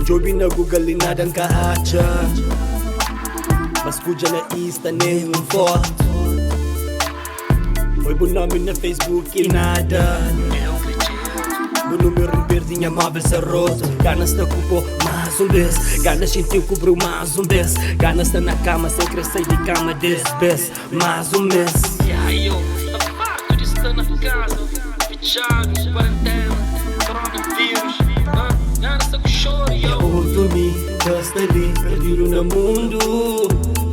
Jobi na Google inadang kaacha, mas kuja na Insta nem foto. Foi bom nome na Facebook e nada. Meu número verde, minha móvel se roto. Ganas de ocupou mais um vez. Ganas sentiu cobriu mais um vez. Ganas de na cama sem crescer de cama desse vez. Mais um mês. E aí, tá farto de estar na casa, fechado, quarentena, coronavírus. Ganas de choro, Nha Otu Mi, está ali, perdido no mundo.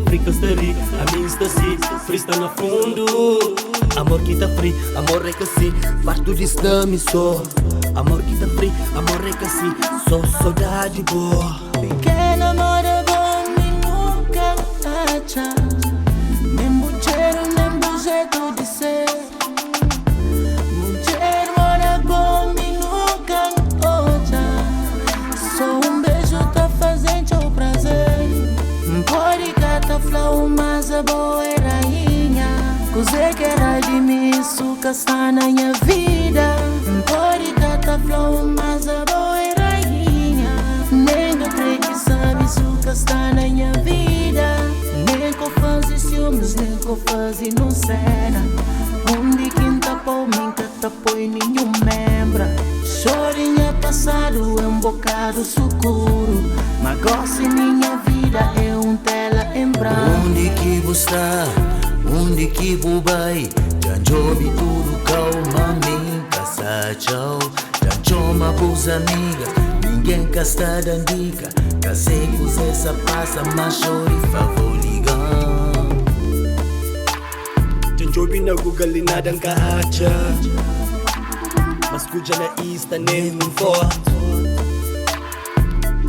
Frica está ali, a mim está assim, free está no fundo. Amor que tá free, amor é que assim, farto de estame só. Amor que tá free, amor é que assim, só saudade boa. Pequeno amor é bom e nunca acha. Nem bucheiro, nem bujeito de ser. Bucheiro é bom e nunca acha. Só beijo tá fazendo o prazer. Pode catar flow, mas a boa é rainha. Coisa que era de mim, Musica está na minha vida. Pode catar flow, mas a boa é rainha. Nem do que sabe, Musica está na minha vida. Nem que eu faço ciúmes, nem que eu faço não cena. Onde quem tapou, nunca tapou e nenhum membra. Chorinha passado é bocado sucuro. Mas gosto em minha vida é tela em branco. Onde que você está? Onde que você vai? Já jobi tudo calma, minha tchau. Já chama pros amigas, ninguém cá está dando dica. Casei com essa passa, mas chore favor ligar. Já jobi na Google inadang kaacha, mas kuja na Insta nem foto.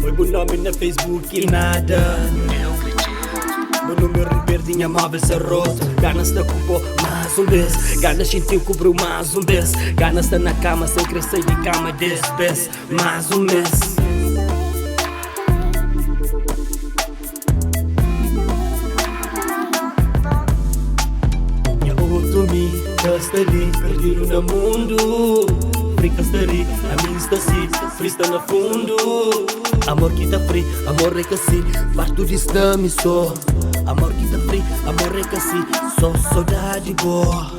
Foi bom nome na Facebook e nada. Meu número verde, minha móvel se roto. Ganas de ocupou mais um vez. Ganas sentiu cobriu mais um vez. Ganas de na cama sem crescer de cama desse vez. Mais um mês. Nha Otu Mi, está ali, perdido no mundo. Frica está ali, a mim está assim, free está no fundo. Amor que tá free, amor é que assim, farto de estame só. Amor que tá free, amor é que assim, só saudade boa.